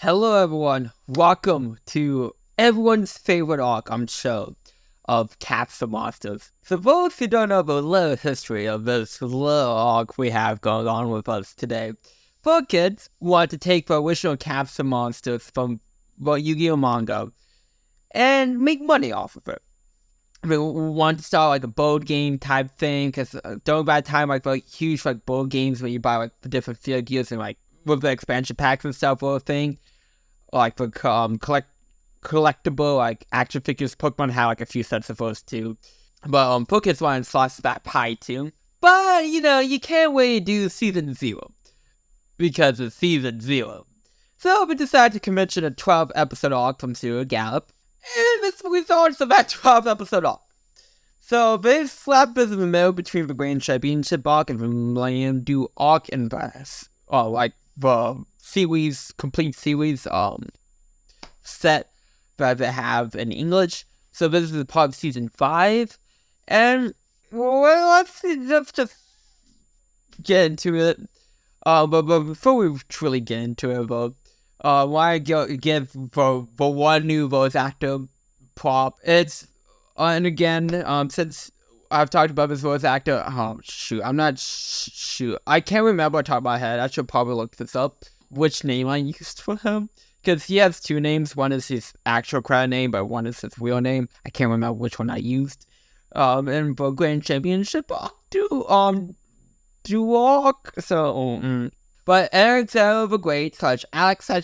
Hello everyone, welcome to everyone's favorite arc on show of Capsule Monsters. So those who don't know the little history of this little arc we have going on with us today, for kids want to take the original Capsule Monsters from the Yu-Gi-Oh manga and make money off of it. We want to start like a board game type thing, because during that time, like huge board games where you buy like the different figures and like with the expansion packs and stuff, or thing. Like the collectible like action figures. Pokemon had like a few sets of those too, but Pokemon's wanted to slice that pie too. But you can't wait to do season 0 because it's season 0. So we decided to commission a 12-episode arc from Zero Gallop, and this was the results of that 12-episode arc. So they slap us in the middle between the Grand Championship arc and the Millennium Duel arc and the series, complete series set that they have in English. So this is part of season 5, and let's just get into it. But before we truly get into it, why give for one new voice actor prop? It's and again, since I've talked about this voice actor, I can't remember on top of my head. I should probably look this up, which name I used for him, because he has 2 names. One is his actual credit name, but one is his real name. I can't remember which one I used. And for Grand Championship, but Alexander the Great / Alex /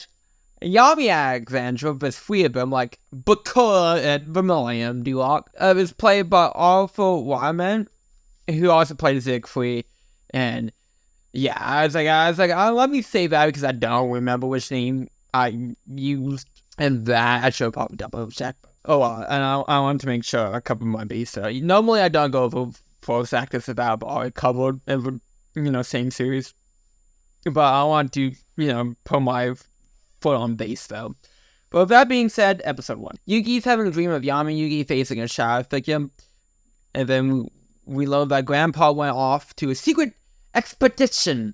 Yami Alexandra, with 3 of them, like Bakura and the Millennium Duel, is played by Arthur Wyman, who also played Siegfried. And yeah, I was like, oh, let me say that because I don't remember which name I used, and that I should probably double check. Oh well, and I want to make sure I cover my base. So normally I don't go over voice actors that I've already covered in the same series, but I want to put my foot on base though. But with that being said, episode 1. Yugi's having a dream of Yami and Yugi facing a shadow figure, and then we learn that Grandpa went off to a secret expedition,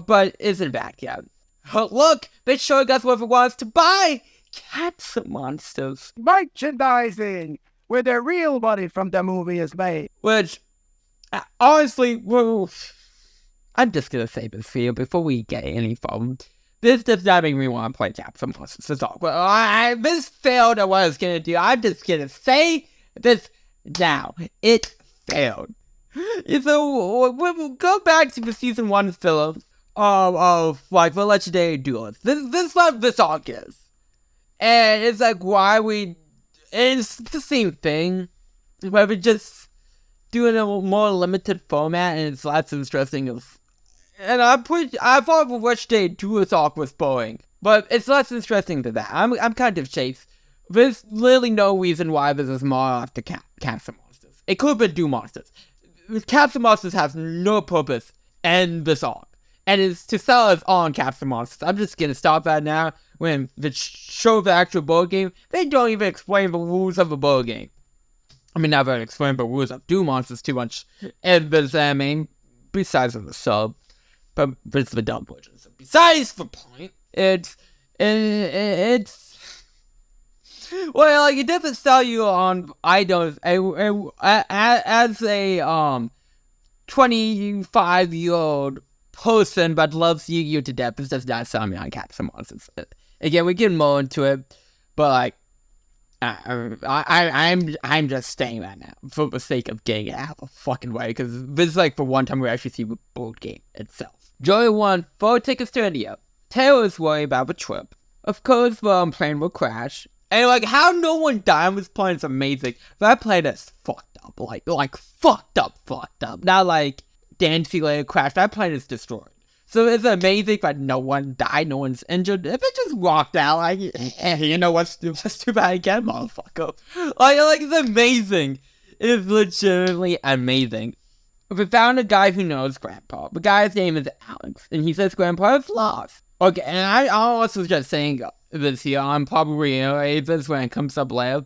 but isn't back yet. Oh, look, they showing us what it wants to buy. Capsule Monsters merchandising, where the real money from the movie is made. Which, honestly, I'm just gonna say this here before we get any from. This does not make me want to play Capsule Monsters. This failed at what I was going to do. I'm just going to say this now. It failed. So, we'll go back to the season 1 filler of the Legendary Duelist. This is what this arc is. And it's it's the same thing. But we're just doing a more limited format, and it's less interesting and I thought the Legendary Duelist arc was boring, but it's less interesting than that. I'm kind of chased. There's literally no reason why this is more after Capsule Monsters. It could have been Duel Monsters. Capsule Monsters has no purpose in this arc, and it's to sell us on Capsule Monsters. I'm just gonna stop that now. When they show the actual board game, they don't even explain the rules of the board game. I mean, never explain the rules of Duel Monsters too much in this anime, besides the sub. But it's the dumb version. So besides the point, it's well, it doesn't sell you on items as a 25-year-old person that loves Yu-Gi-Oh to death. This does not sell me on Capsule Monsters. Again, we get more into it, but I'm just saying that now for the sake of getting it out of the fucking way, because this is the one time we actually see the board game itself. Joey won 4 tickets to India. Taylor was worried about the trip. Of course, the plane will crash. And how no one died on this plane is amazing. That plane is fucked up. Fucked up. Not Dancy later crashed. That plane is destroyed. So it's amazing that no one died, no one's injured. If it just walked out, what's too bad again, motherfucker. It's amazing. It is legitimately amazing. We found a guy who knows Grandpa. The guy's name is Alex, and he says Grandpa is lost. Okay, and I also just saying this here. I'm probably this when it comes up later.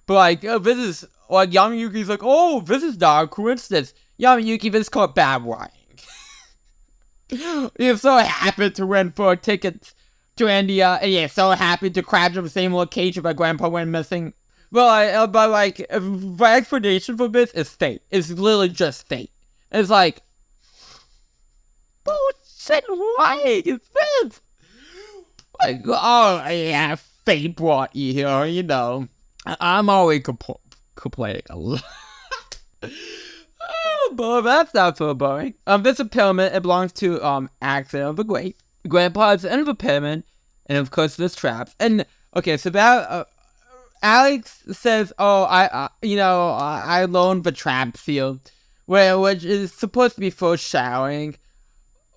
But this is Yami-Yuki's oh, this is not a coincidence. Yami-Yuki, this is called bad writing. You so happened to win 4 tickets to India, and yeah, so happy to crash at the same location my grandpa went missing. Well, but like, my explanation for this is fate. It's literally just fate. It's like, bullshit, why is this? Like, oh yeah, fate brought you here, you know. I'm always complaining a lot. Oh, but that's not so boring. This pyramid, it belongs to Alexander the Great. Grandpa is the end of the pyramid, and of course there's traps. And okay, so that Alex says, "Oh, I loaned the trap seal, which is supposed to be foreshadowing,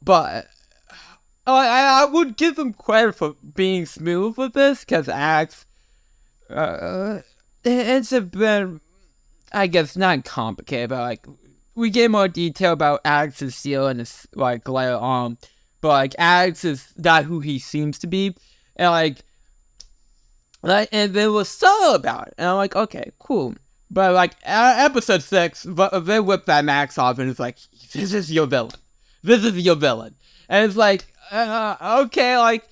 but I would give him credit for being smooth with this, because Alex, it's a bit, I guess, not complicated, but like we get more detail about Alex's seal and his like later on, but like Alex is not who he seems to be, and and they were subtle about it, and I'm like, okay, cool. But like episode 6, they whip that Max off, and it's like, this is your villain. This is your villain, and it's like, okay, like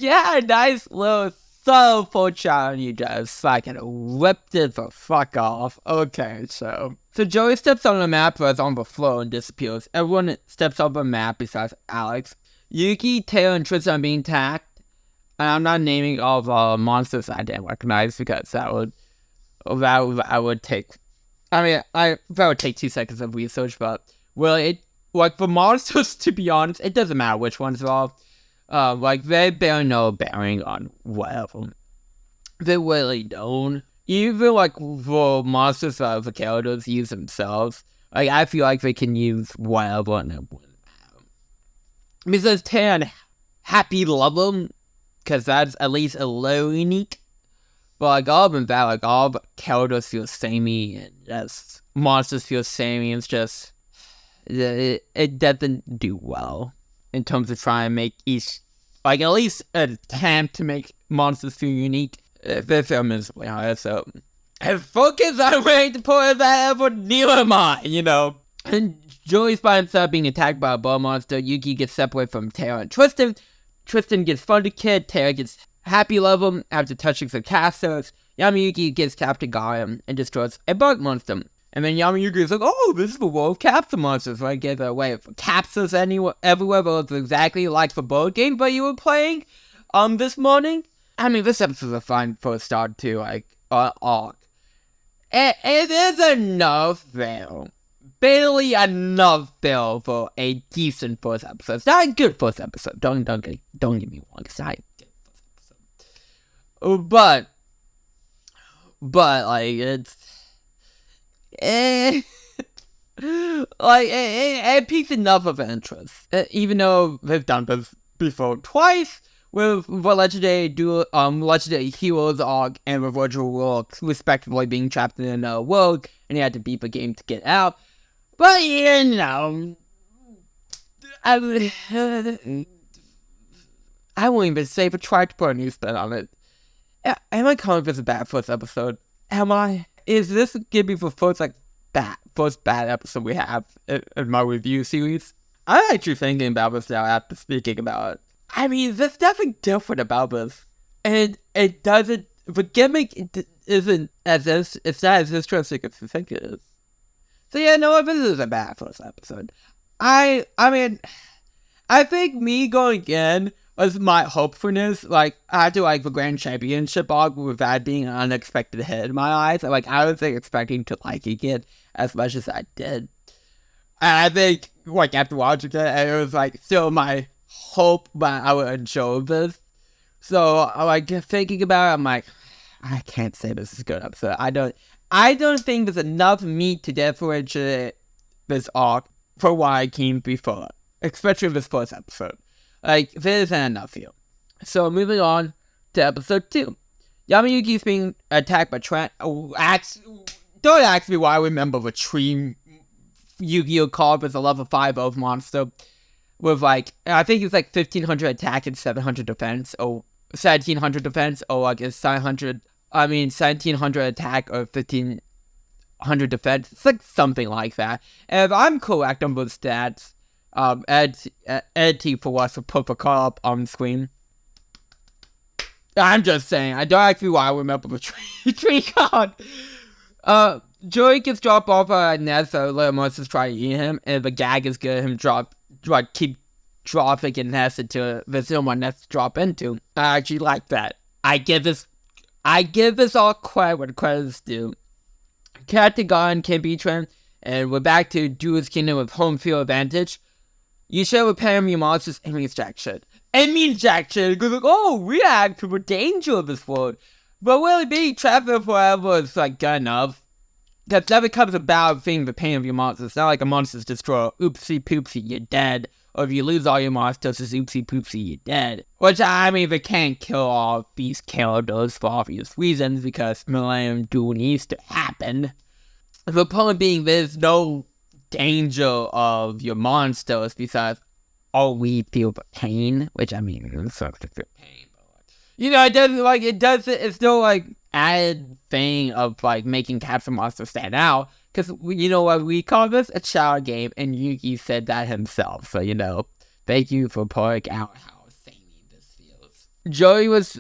yeah, nice little subtle foreshadowing. You just fucking whipped it the fuck off. Okay, so Joey steps on the map, runs on the floor, and disappears. Everyone steps off the map besides Alex. Yuki, Taylor, and Tristan are being attacked. And I'm not naming all the monsters I didn't recognize, because that would take 2 seconds of research, but really, like, for monsters, to be honest, it doesn't matter which ones they are. Like, they bear no bearing on whatever. They really don't. Even, like, for monsters that the characters use themselves, like, I feel like they can use whatever, and it wouldn't matter. Because Tan, happy love them, because that's at least a little unique. But like, all of that, like, all the characters feel samey, and just monsters feel samey. It's just, it doesn't do well in terms of trying to make each, like, at least an attempt to make monsters feel unique. They feel miserably hard, so if focus on ready to put that effort, neither am I, you know. And Joey's by himself being attacked by a ball monster. Yuki gets separated from Taylor and Tristan. Tristan gets Thunder Kid, Taylor gets Happy Level after touching some casters. Yamayuki gets Captain Gaia and destroys a bug monster. And then Yamayuki is like, oh, this is the world of capsule monsters. So I get away with capsules everywhere, but it's exactly like the board game that you were playing this morning. I mean, this episode's a fine first start to, like, arc. It is enough, though. Barely enough, though, for a decent first episode. It's not a good first episode. Don't get me wrong. It's not a good first episode. But like, it's, like, it piques enough of interest. Even though they've done this before twice, with the legendary heroes arc and the virtual world, respectively, being trapped in another world, and you had to beat the game to get out. But, you know, I won't even say if I tried to put a new spin on it. Am I calling this a bad first episode? Am I? Is this gonna be the first bad episode we have in my review series? I'm actually thinking about this now after speaking about it. I mean, there's nothing different about this. And it doesn't, the gimmick isn't it's not as interesting as you think it is. So yeah, no, this is a bad first episode. I mean, I think me going in was my hopefulness, like, after, like, the Grand Championship arc, with that being an unexpected hit in my eyes. Like, I wasn't expecting to liking it as much as I did. And I think, like, after watching it, it was, like, still my hope that I would enjoy this. So, like, thinking about it, I'm like, I can't say this is a good episode. I don't think there's enough meat to differentiate this arc for what I came before, especially this first episode. Like, there isn't enough here. So, moving on to episode 2. Yamayuki is being attacked by Trent. Don't ask me why I remember the tree Yu-Gi-Oh card with a level 5 Oath monster. With, like, I think it's like 1500 attack and 700 defense, or 1700 defense, or like it's 1700 attack or 1500 defense. It's like something like that. And if I'm correct on those stats, Ed T for us to put the card up on screen. I'm just saying, I don't actually want to remember the tree god. Joey gets dropped off at Ned, so little monsters try to eat him, and the gag is good. Him keep dropping and Ness into the someone Ness drop into. I actually like that. I give this all credit where credit is due. Captain God can be trend, and we're back to Duel's Kingdom with home field advantage. You should repair your monsters and means jack shit. It means jack shit because like, oh, react to the danger of this world. But really being trapped forever is like good enough. Because that becomes a bad thing, the pain of your monsters. It's not like a monster's destroyed. Oopsie poopsie, you're dead. Or if you lose all your monsters, it's oopsie poopsie, you're dead. Which, I mean, they can't kill all these characters for obvious reasons, because Millennium Duel needs to happen. The point being, there's no danger of your monsters, besides, oh, we feel the pain. Which, I mean, it sucks to feel pain. You know, it's still, like, added thing of, like, making Capsule Monster stand out. Because, you know what, we call this a child game, and Yugi said that himself. So, you know, thank you for pointing out how samey this feels. Joey was,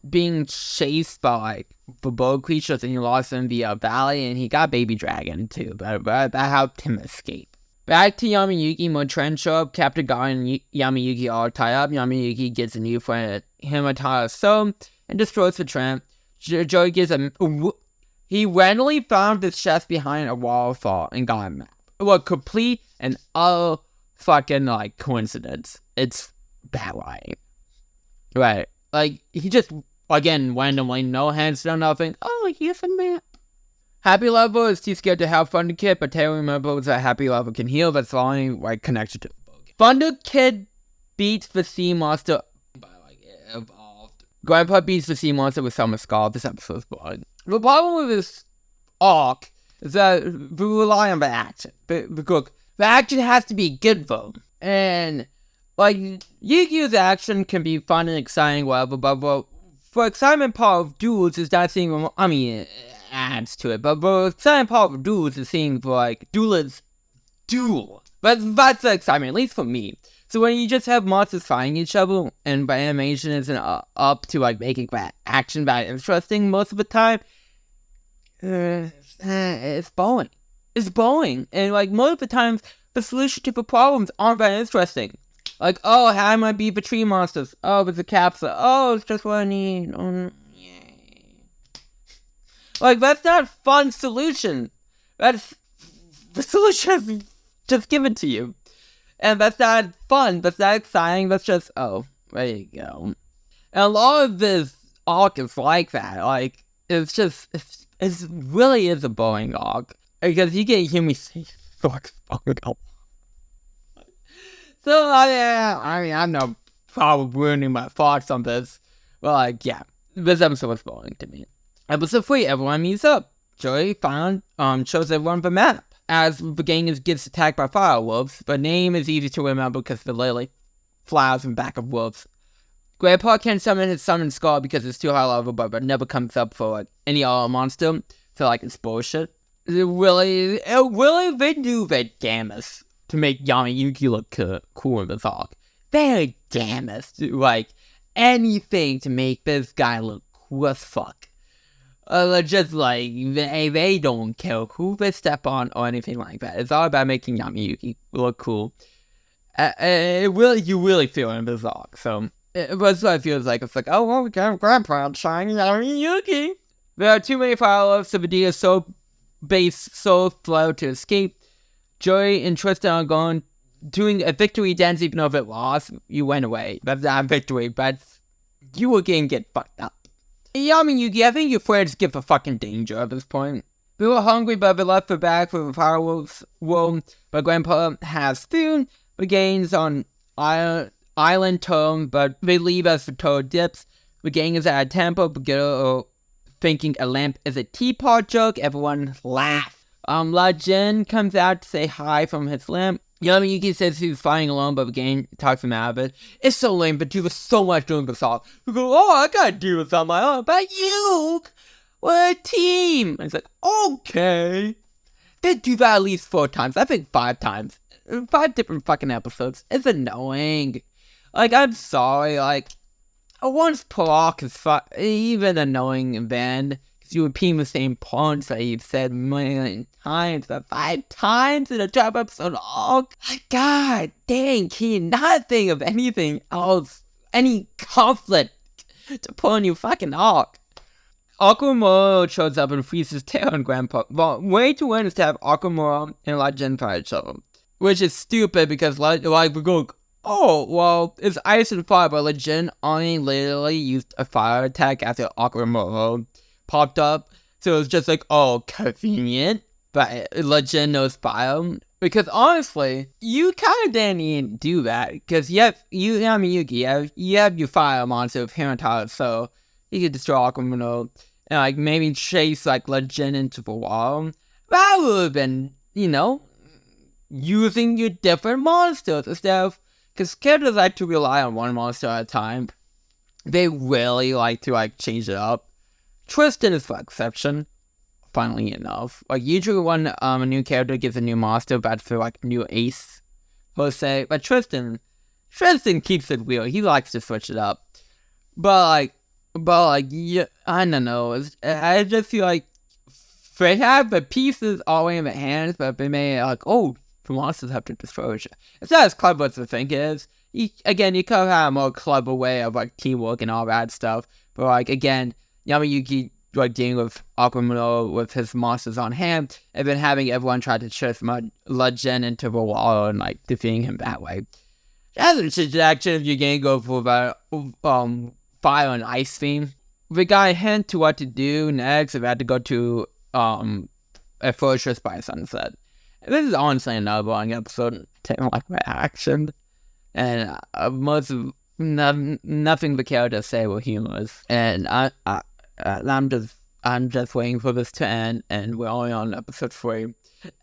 being chased by, like, the bird creatures, and he lost in the, valley, and he got Baby Dragon, too. But that helped him escape. Back to Yami Yugi, more trend show up. Captain God and Yami Yugi all tie up. Yami Yugi gets a new friend, Himatara So, and destroys the trend. Joey gives he randomly found this chest behind a waterfall and got a map. Well, complete and utter fucking, like, coincidence. It's bad writing. Right. Like, he just, again, randomly, no hands, no nothing. Oh, here's a map. Happy Level is too scared to have Thunder Kid, but Taylor remembers that Happy Level can heal. That's the only, like, connection to Thunder Kid beats the sea monster by, like, it evolved. Grandpa beats the sea monster with Summer Skull. This episode's boring. The problem with this arc is that we rely on the action. The action has to be good, though. And, like, Yugioh's action can be fun and exciting, whatever, but for excitement part of duels is not seeing, I mean, adds to it, but the exciting part of duels is seeing, like, duelists duel. But that's the excitement, at least for me. So when you just have monsters fighting each other, and the animation isn't up to, like, making that action that interesting most of the time, it's boring. It's boring. And, like, most of the times, the solution to the problems aren't that interesting. Like, oh, how am I beat the tree monsters? Oh, it's a capsule. Oh, it's just what I need. Oh, yay. Like, that's not a fun solution. That's, the solution is just given to you. And that's not fun, that's not exciting, that's just, oh, there you go. And a lot of this arc is like that, like, it's just, it really is a boring arc. Because you can hear me say, fuck, up. So, I mean, I'm not probably ruining my thoughts on this, but, like, yeah, this episode was boring to me. Episode 3, everyone meets up. Joey shows everyone the map. As the gang gets attacked by fire wolves, but name is easy to remember because the lily flowers in the back of wolves. Grandpa can summon his summon skull because it's too high level, but never comes up for, like, any other monster, so, like, it's bullshit. They do their damnest to make Yami Yugi look cool in this arc. Very damnest to, like, anything to make this guy look cool as fuck. Just like, they don't care who they step on or anything like that. It's all about making Yami Yugi look cool. You really feel it in this arc, so that's what it feels like. It's like, oh, well, we got Grandpa shiny Yami Yugi. There are too many follow-ups, so Vegeta is so slow to escape. Joey and Tristan are doing a victory dance, even though if it lost, you went away. That's not a victory, but you were gonna get fucked up. Yami Yugi, I think your friends give a fucking danger at this point. We were hungry, but we left the back with the fire wolves, but Grandpa has food. The gang's on island tone, but they leave as the toad dips. The gang is at a temple, but thinking a lamp is a teapot joke. Everyone laughs. La Jin comes out to say hi from his lamp. Yami Yugi says he's flying alone, but the game talks him out of it. It's so lame, but do so much during the song. We go, oh, I gotta do this on my own, but you, we're a team. And it's like, okay. They do that at least 4 times. I think 5 times. 5 different fucking episodes. It's annoying. Like, I'm sorry, like, once per arc is even annoying in band, because you repeat the same punch that you've said a million times, but 5 times in a 12-episode arc. God dang, can you not think of anything else, any conflict to put on your fucking arc? Aquamura shows up and freezes Tail and Grandpa. Well, way to win is to have Aquamura and Legend fight each other. Which is stupid because, like, we go, oh, well, it's ice and fire, but Legend only literally used a fire attack after Aquamura popped up. So it was just like, oh, convenient. But Legend knows fire. Because honestly, you kind of didn't even do that. Because you have Miyuki, you have your fire monster of Hirotaro, so you could destroy Aquamura and, like, maybe chase, like, Legend into the wall. That would have been, using your different monsters instead of, because characters like to rely on one monster at a time. They really like to, like, change it up. Tristan is the exception, funnily enough. Like, usually when a new character gets a new monster, that's for, like, new ace, per se. But Tristan keeps it real. He likes to switch it up. But yeah, I don't know. I just feel like they have the pieces already in their hands, but they may, like, oh, the monsters have to destroy each other. It's not as clever as the thing is. You could have a more clever way of, like, teamwork and all that stuff. But, like, again, Yamayuki, like, dealing with Aquamura with his monsters on hand, and then having everyone try to chase Legend into the wall and, like, defeating him that way. As a suggestion, if you're gonna go for the, fire and ice theme, we got a hint to what to do next. We had to go to, a fortress by sunset. This is honestly another long episode, taking like my action, and most of nothing the characters say were humorous, and I'm just waiting for this to end, and we're only on episode 3.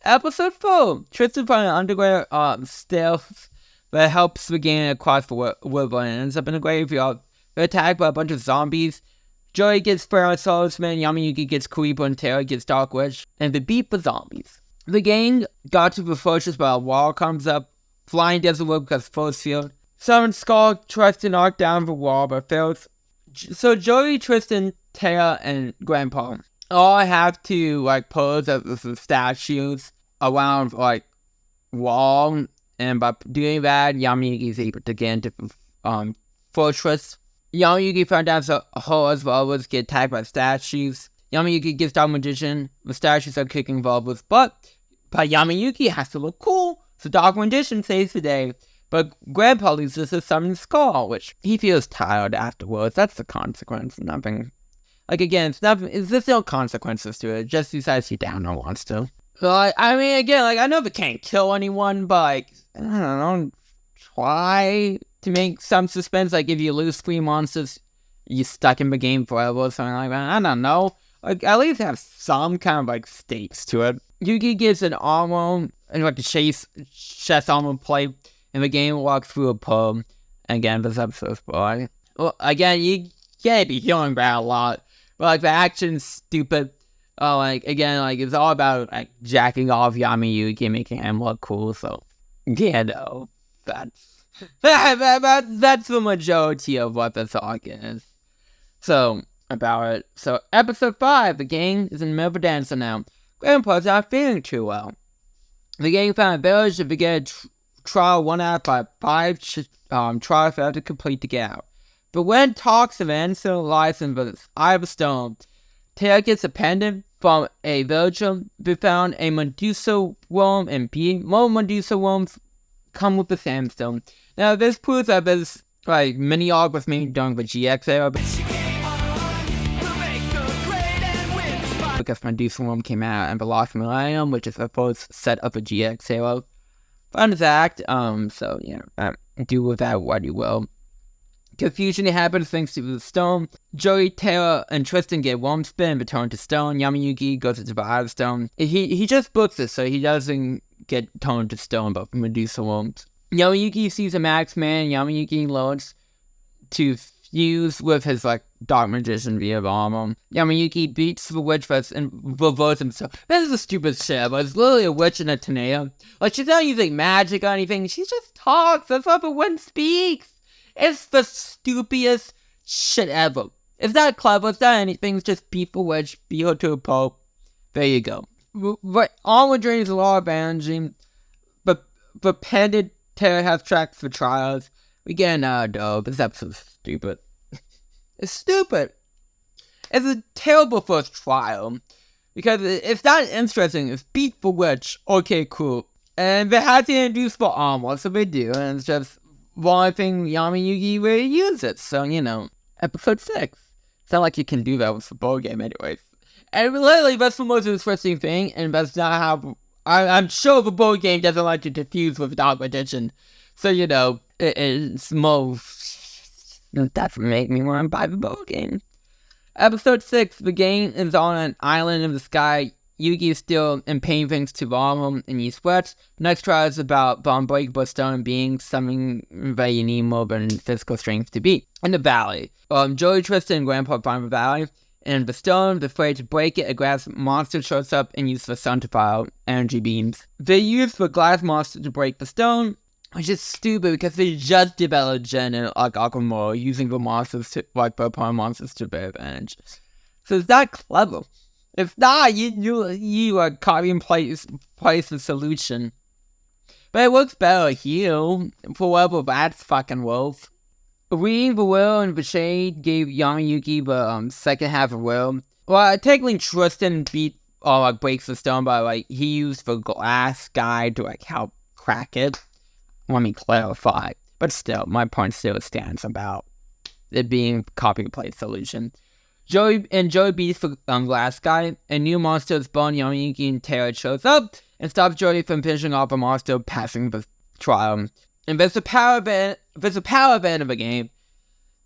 Episode 4, Tristan finds an underground stealth that helps the game across the woodland and ends up in a graveyard. They're attacked by a bunch of zombies. Joey gets Feral Swordsman, Yamayuki gets Kuribo, and Tara gets Dark Witch, and they beat the zombies. The gang got to the fortress, but a wall comes up. Flying doesn't work because force field. Summon Skull tries to knock down the wall, but fails. So Joey, Tristan, Tara, and Grandpa all have to, like, pose as the statues around, like, wall. And by doing that, Yamayuki is able to get into the fortress. Yamayuki found out the whole as well get attacked by statues. Yamayuki gives Dark Magician. The statues are kicking Volvo's butt. But Yamayuki has to look cool, so Dark Magician saves the day. But Grandpa loses his summon Skull, which he feels tired afterwards. That's the consequence. Nothing. Like, again, there's no consequences to it. Just decides he down or wants to. But, I mean, again, like, I know they can't kill anyone, but, like, I don't know, try to make some suspense. Like, if you lose 3 monsters, you're stuck in the game forever or something like that. I don't know. Like, at least have some kind of, like, stakes to it. Yugi gets an armor, and, like, a chest armor plate, and the game walks through a pub. Again, this episode's boring. Well, again, you can't be hearing that a lot. But, like, the action's stupid. Like, again, like, it's all about, like, jacking off Yamayuki, making him look cool, so, yeah, no, that's the majority of what the talk is. So, about it. So, episode 5, the gang is in the middle of a dancer now. Grandpa's not feeling too well. The gang found a village to begin a trial 1 out of 5 trials they have to complete to get out. But when talks of answer lies in the eye of a stone, Tara gets a pendant from a villager. They found a Medusa worm and more Medusa worms come with the sandstone. Now, this proves that this, like, mini arc was made during the GX era. Because Medusa worm came out in the Lost Millennium, which is the first set of the GX era. Fun fact, so, do with that what you will. Confusion happens thanks to the stone. Joey, Tara, and Tristan get worm spin and return to stone. Yamayuki goes to the other stone. He just books it, so he doesn't get turned to stone, but Medusa worms. Yamayuki sees a Max Man. Yamayuki learns to fuse with his, like, Dark Magician via armor. Yamayuki beats the witch first and reverses himself. This is a stupid shit, but it's literally a witch in a tornado. Like, she's not using magic or anything. She just talks. That's how the wind speaks. It's the stupidest shit ever. It's not clever, it's not anything, it's just beat for witch, beat her to a pulp. There you go. But Armor drains a lot of energy, but Pendant Terror has tracks for trials. We get another dub. This episode's stupid. It's stupid. It's a terrible first trial. Because it's not interesting. It's beat for witch. Okay, cool. And they had to introduce for armor, so they do. And it's just one thing Yugi really uses. So, episode 6. It's not like you can do that with the board game anyways. And literally, that's the most interesting thing. And that's not how... I'm sure the board game doesn't like to diffuse with Dark Magician. So, it's more... That doesn't make me want to buy the board game. Episode 6, the game is on an island in the sky. Yugi is still in pain thanks to Armor, and he sweats. The next trial is about the unbreakable stone being something that you need more than physical strength to beat. In the valley, Joey, Tristan, and Grandpa find the valley, and the stone, afraid to break it, a glass monster shows up and uses the sun to fire energy beams. They use the glass monster to break the stone, which is stupid because they just developed Gen and Aquamora using the monsters to, the opponent monsters to their advantage. So it's not clever. If not, you are copy and paste the solution. But it works better here, for whatever that's fucking worth. Reading the will and the shade gave Yugi the second half of will. Well, technically Tristan beat breaks the stone, but he used the glass guy to help crack it. Let me clarify. But still, my point still stands about it being copy and paste solution. Joey beats the glass guy. A new monster spawned Yugi and Terra shows up and stops Joey from finishing off a monster passing the trial. And there's a power event of the game.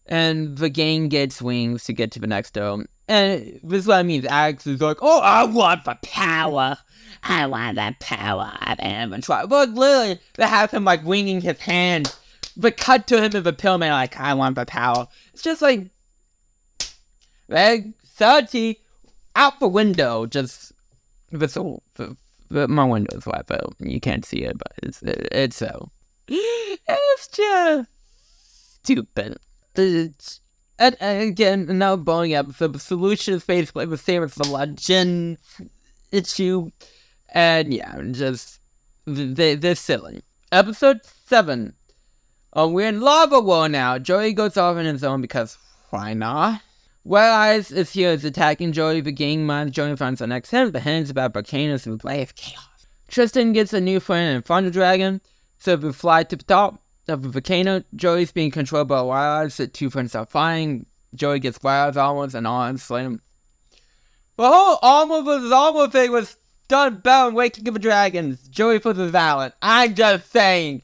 And the game gets wings to get to the next dome. And this is what I mean. Alex is like, oh, I want the power. I want that power. And try. But literally, they have him winging his hand. But cut to him in the pillman I want the power. It's just Reg 30 out the window. Just my window is wide open. You can't see it, but it's so. It's just stupid. And again, another boring episode. The solution is basically the same as the legend issue. And yeah, just they're silly. Episode 7. We're in Lava World now. Joey goes off on his own because why not? Wet Eyes is here, is attacking Joey. The game minds Joey finds the next hint. The hint is about volcanoes and play of chaos. Tristan gets a new friend in Thunder Dragon, so we fly to the top of the volcano. Joey's being controlled by Wet Eyes. The two friends are flying. Joey gets Wet Eyes almost and arms slam. The whole armor versus armor thing was done better in Waking of the Dragons. Joey versus Valent. I'm just saying.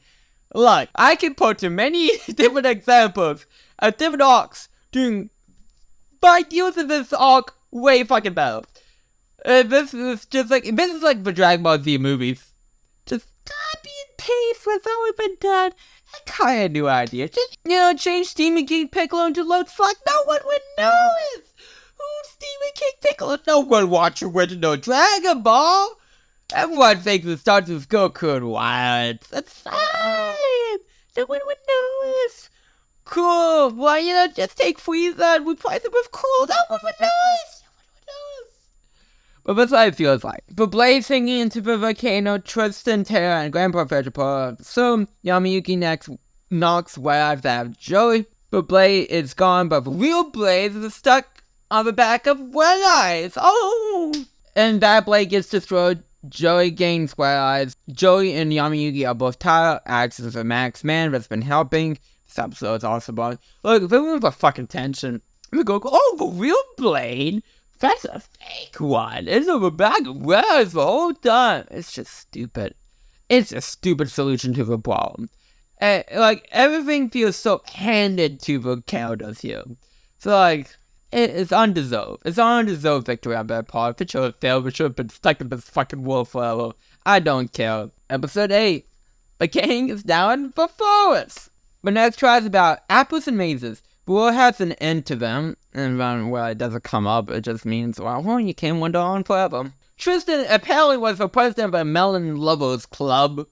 Look, I can point to many different examples of different arcs doing. But using this arc way fucking better. This is like the Dragon Ball Z movies. Just copy and paste what's always been done. I kinda new idea. Just, change Demon King Piccolo into Lord Fuck. No one would notice. Who's Demon King Piccolo? No one watched original Dragon Ball. Everyone thinks it starts with Goku and Wild. That's fine. No one would notice. Cool. Well, just take Frieza and replace it with Cool. No one would notice. But that's what it feels like. But Blade singing into the volcano, Tristan, Terra, and Grandpa Vegetable. So, Yugi next knocks Wet Eyes out of Joey. But Blade is gone, but the real Blade is stuck on the back of Wet Eyes. Oh! And that Blade gets destroyed. Joey gains Wet Eyes. Joey and Yugi are both tired. Alex is a max man that's been helping. This episode is also about. Look, there was a fucking tension. We go, oh, the real Blade? That's a fake one. It's over back of Wet Eyes the whole time. It's just stupid. It's a stupid solution to the problem. And, everything feels so handed to the characters here. So, it's undeserved. It's an undeserved victory on that part. It should have failed. We should have been stuck in this fucking world forever. I don't care. Episode 8. The king is now in the forest. The next try is about apples and mazes. The world has an end to them. And it doesn't come up. It just means, you can't wander on forever. Tristan apparently was the president of a melon lovers club.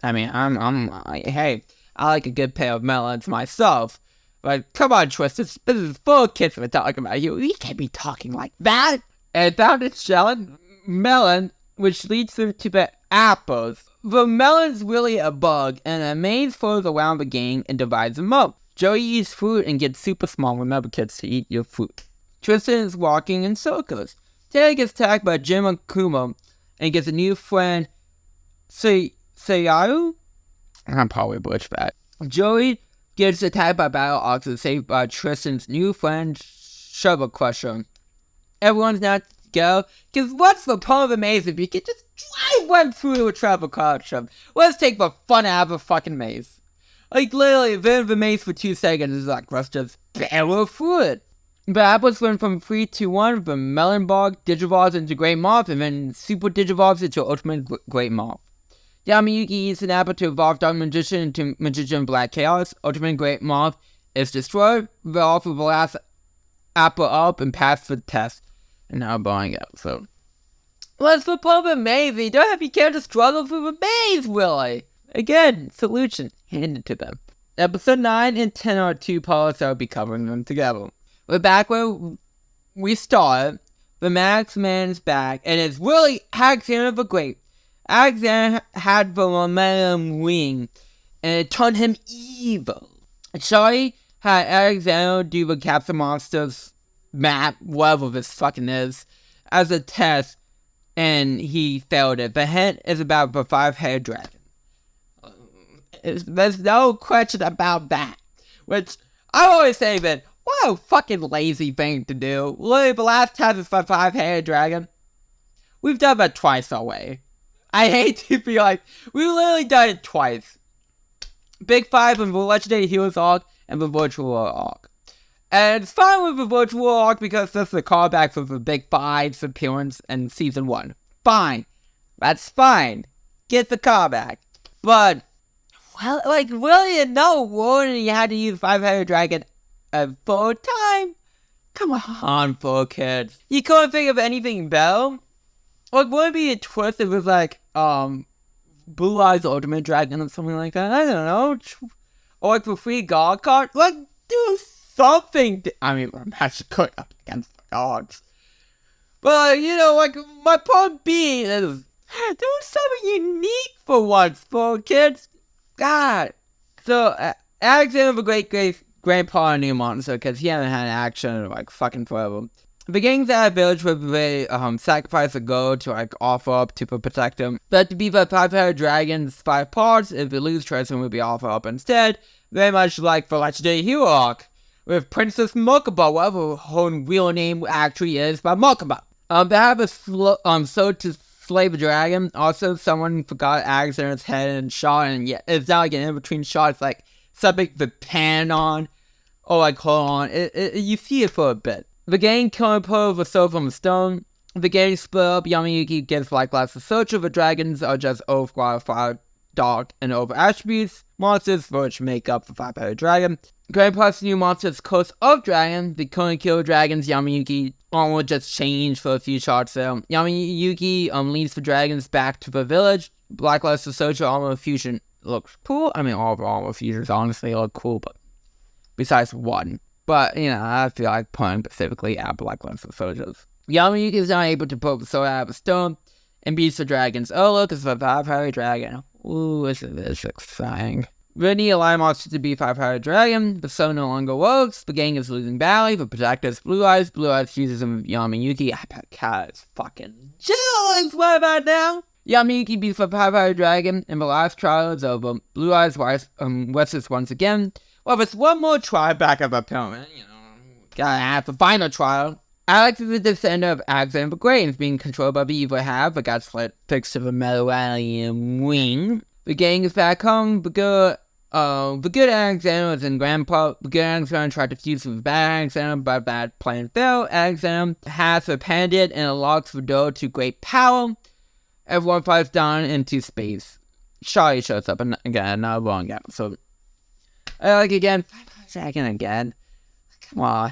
I mean, hey, I like a good pair of melons myself. Like, come on, Twist, this is full of kids we're talking about. You can't be talking like that. And found its shell melon, which leads them to the apples. The melon's really a bug, and a maze flows around the gang and divides them up. Joey eats fruit and gets super small. Remember, kids, to eat your fruit. Tristan is walking in circles. Terry gets attacked by Jim and Kuma and gets a new friend, Sayaru? I'm probably butchered that. Joey gets attacked by battle oxen, saved by Tristan's new friend, Shovel Crusher. Everyone's now together, because what's the point of a maze if you can just drive one through a Shovel Crusher? Let's take the fun out of a fucking maze. Like, literally, then the maze for 2 seconds is like, let's just barrel through it. The apples went from 3 to 1, from Melon Bog, Digivolves into Great Moth, and then Super Digivolves into Ultimate Great Moth. Yamiyuki eats an apple to evolve Dark Magician into Magician Black Chaos. Ultimate Great Moth is destroyed. They offer the last apple up and pass the test. And now buying it, so. What's the problem, maze? You don't have your character struggle through the maze, really. Again, solution handed to them. Episode 9 and 10 are 2 parts that will be covering them together. We're back where we started. The Max Man's back, and it's really Alexander the Great. Alexander had the momentum wing, and it turned him evil. Charlie had Alexander do the Capsule Monsters map, whatever this fucking is, as a test, and he failed it. The hint is about the 5-headed dragon. There's no question about that. Which, I always say that, what a fucking lazy thing to do. Literally, the last time it's the 5-headed dragon, we've done that twice already. I hate to be like, we literally done it twice. Big 5 and the Legendary Heroes arc and the Virtual arc. And it's fine with the Virtual arc because that's the callback for the Big 5's appearance in Season 1. Fine. That's fine. Get the callback. But, well, like, really, no warning you had to use 5-headed dragon a full time? Come on, full kids. You couldn't think of anything better? Like, would it be a twist if it was like, Blue Eyes Ultimate Dragon or something like that? I don't know. Or like the free God card? Like, do something. I mean, I'm actually going up against the gods. But, you know, like, my point being is, do something unique for once, for kids. God. So, Alexander the Great Grandpa a new monster, because he hasn't had action in, like, fucking forever. The gang's at a village where they sacrifice a goat to like offer up to protect him. But to beat the 5-headed dragon's 5 parts, if they lose, Tristan will be offered up instead. Very much like the Legendary Hero arc, with Princess Mokuba, whatever her real name actually is, by Mokuba. They have a sword to slay the dragon. Also, someone forgot Alexander's head and shot, and yeah, it's not like an in-between shot. It's like something the pan on, or like hold on. You see it for a bit. The gang can't pull the soul from the stone. The gang split up. Yamiyuki gets like last. The search of the dragons are just overqualified, dark, and over attributes. Monsters which make up the 5-headed dragon. Grandpa's new monsters, Curse of Dragon. The current kill dragons. Yamiyuki will just change for a few shots there. Yamiyuki leads the dragons back to the village. Blackluster Soldier Armor Fusion looks cool. I mean, all the armor fusions honestly look cool, but besides one. But, you know, I feel like pulling specifically at Blackluster Soldiers. Yamiyuki is now able to pull the sword out of a stone and beats the dragons. Oh, look, it's a 5-headed dragon. Ooh, this is exciting. We need a line monster to be 5-headed dragon. The sword no longer works. The gang is losing badly. The protector's Blue Eyes. Blue Eyes fuses him with Yamiyuki. I bet Cat is fucking jealous. What about now? Yamiyuki beats the 5-headed dragon, and the last trial is over. Blue Eyes wrestles once again. Well, there's one more trial back of opponent, you know, gotta have the final trial. Alex is a descendant of Alexander the Great and is being controlled by the evil half, but got fixed to the metal alien wing. The gang is back home. The good Alexander is in Grandpa. The good Alexander tried to fuse with bad Alexander, but bad plan failed. Alexander has repented and unlocks the door to great power. Everyone fights down into space. Charlie shows up again, not wrong episode. Like again, 5,000 again. Come on.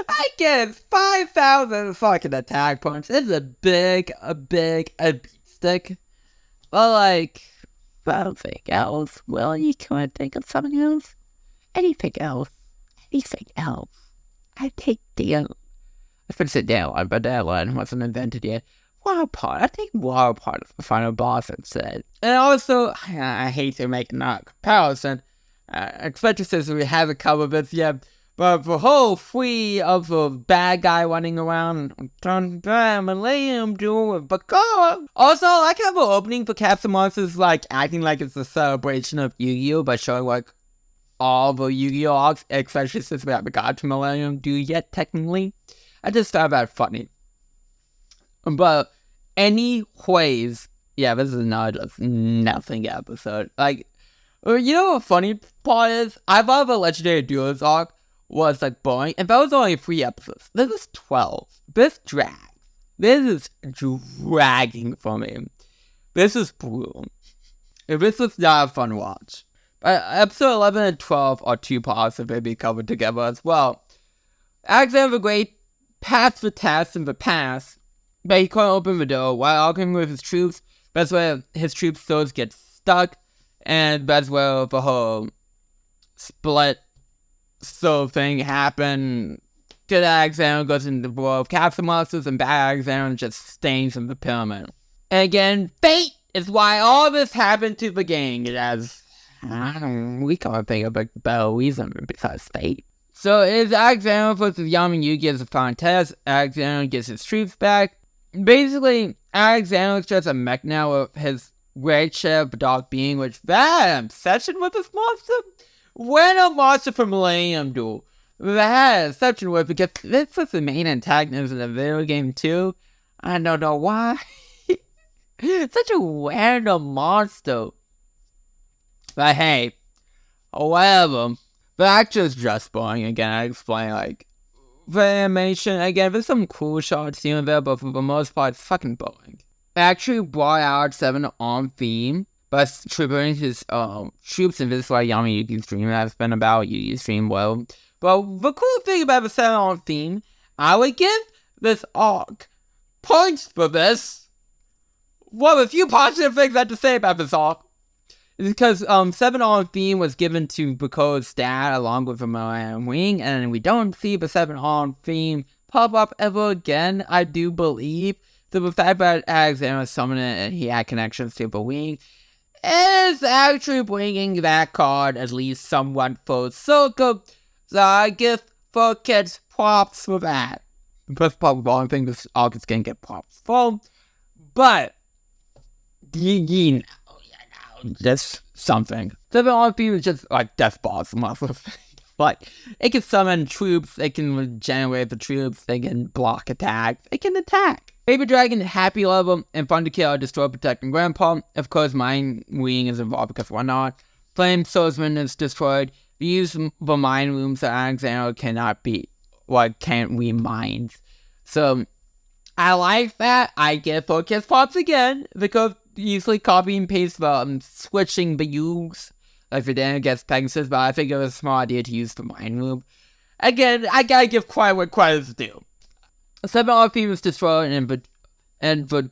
I get 5,000 fucking attack points. It's a big beat stick. But like, something else. Well, you can't think of something else. anything else. Anything else. I take Dan. I should say Dan line, but that line wasn't invented yet. Wild Part. I think Wild Part is the final boss instead. And also, I hate to make that comparison, especially since we haven't covered this yet. But the whole free of the bad guy running around, Millennium Duel, Bakara. Also, I like how the opening for Capsule Monsters like acting like it's a celebration of Yu-Gi-Oh! By showing like all the Yu-Gi-Oh! Arcs, especially since we haven't got to Millennium Duel yet, technically. I just thought that funny. But anyways, yeah, this is not just nothing episode. Like, you know what the funny part is? I thought the Legendary Duelist arc was like boring, and that was only 3 episodes. This is 12. This drags. This is dragging for me. This is brutal. This was not a fun watch. Episode 11 and 12 are 2 parts that may be covered together as well. Alexander the Great passed the test in the past, but he couldn't open the door while arguing with his troops. That's where his troops still get stuck, and that's where the whole split so thing happened. Good Alexander goes into the world of Capsule Monsters, and bad Alexander just stays in the pyramid. And again, fate is why all this happened to the gang. It has, we can't think of a better reason besides fate. So it is Alexander versus Yugi as a contest. Alexander gets his troops back. Basically, Alexander's just a mech now with his great share of dog being, which that obsession with this monster. When a monster from Millennium Duel that obsession with, because this was the main antagonist in the video game too. I don't know why. Such a random monster. But hey, whatever. The action is just boring. Again, I explain like the animation. Again, there's some cool shots here and there, but for the most part, it's fucking boring. It actually brought out 7 on theme, but triggering his troops, and this is why Yugi's dream has been about. Yugi's dream, well. But the cool thing about the 7 on theme, I would give this arc points for this. One of the few positive things I have to say about this arc is because 7 on theme was given to Bako's dad along with the Millennium Wing, and we don't see the 7 on theme pop up ever again, I do believe. So the fact that Alexander summoned it and he had connections to the Wing is actually bringing that card at least somewhat full circle. So I give for kids props for that. The first part of all, I think this arc is gonna get props for. But you know, that's something. 7 on theme is just like death boss muscle. Like, it can summon troops, it can regenerate the troops, they can block attacks, it can attack. Baby Dragon, Happy Level, and Fun to Kill, Destroy, Protect, and Grandpa. Of course, Mind Wing is involved because why not? Flame Swordsman is destroyed. We use the mind rooms that Alexander cannot beat, can't remind. So, I like that. I get focus pops again, because usually copy and paste the switching the use. Like the Dan gets Pegasus, but I think it was a smart idea to use the mind room. Again, I gotta give credit what credit's due. 7 RP was destroyed, and the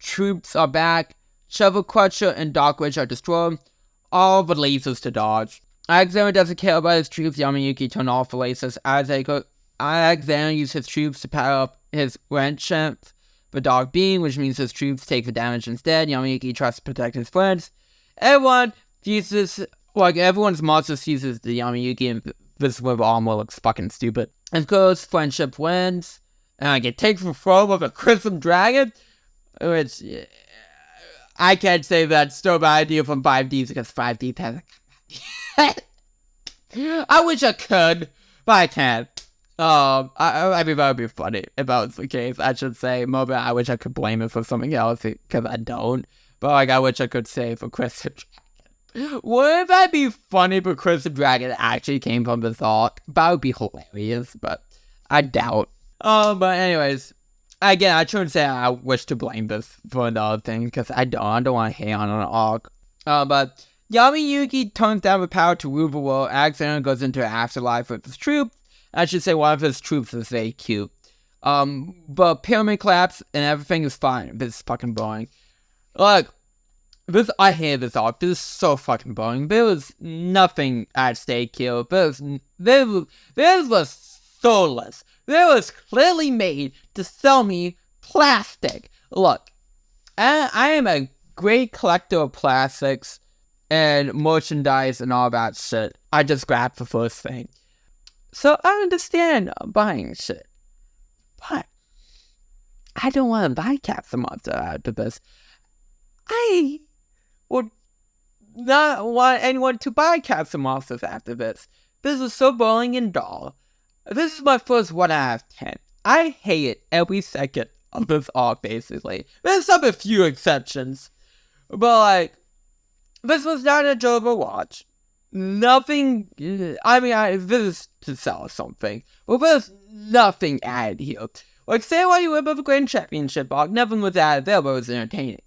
troops are back. Shovel Crusher and Dark Witch are destroyed. All the lasers to dodge. Alexander doesn't care about his troops. Yugi turned off the lasers. Alexander used his troops to power up his wrench champ, the Dark Beam, which means his troops take the damage instead. Yugi tries to protect his friends. Everyone's monster uses the Yugi, and this with armor looks fucking stupid. Of course, friendship wins. And it takes the throne of a Crimson Dragon, which I can't say that's still an idea from 5D because 5D has I wish I could, but I can't. I mean, that would be funny if that was the case. I should say, maybe I wish I could blame it for something else because I don't. But I wish I could say for Crimson Dragon. Wouldn't that be funny if Crimson Dragon actually came from this arc? That would be hilarious, but I doubt. But anyways, again, I shouldn't say I wish to blame this for another thing, because I don't want to hate on an arc. But Yugi turns down the power to rule the world. Alexander goes into an afterlife with his troops. I should say one of his troops is very cute. But pyramid collapse and everything is fine. This is fucking boring. Look, I hate this arc. This is so fucking boring. There was nothing at stake here. This was soulless. This was clearly made to sell me plastic. Look, I am a great collector of plastics and merchandise and all that shit. I just grabbed the first thing. So I understand buying shit. But I don't want to buy Capsule Monster after this. I would not want anyone to buy Capsule Monsters after this. This is so boring and dull. This is my first 1 out of 10. I hate every second of this arc, basically. There's a few exceptions. But, like, this was not a enjoyable watch. Nothing, this is to sell something. But there's nothing added here. Like, say what you remember the Grand Championship arc, nothing was added there, but it was entertaining.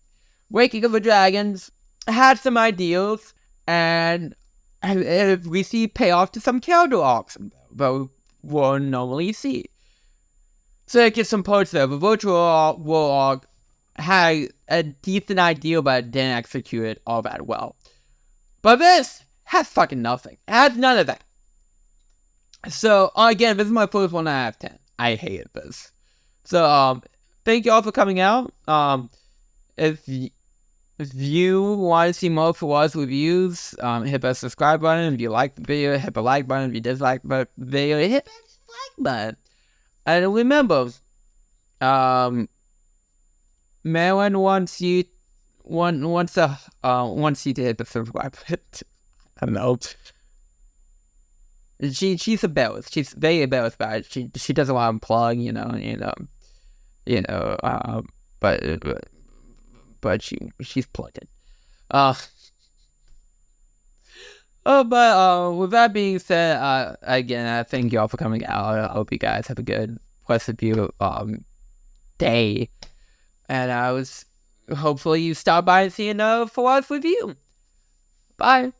Waking of the Dragons had some ideals, and we see payoff to some character arcs that we won't normally see. So it gets some parts there. The Virtual World arc had a decent idea, but it didn't execute it all that well. But this has fucking nothing. It has none of that. So, again, this is my first 1 out of 10. I hated this. So, thank you all for coming out. If you want to see more for us reviews, hit that subscribe button. If you like the video, hit the like button. If you dislike the video, hit that dislike button. And remember, Marilyn wants you to hit the subscribe button. I don't know. She's embarrassed. She's very embarrassed about it. She doesn't want to plug, but she's plugged in. With that being said, again, I thank you all for coming out. I hope you guys have a good rest of your day, and hopefully you stop by and see another For Us review. Bye.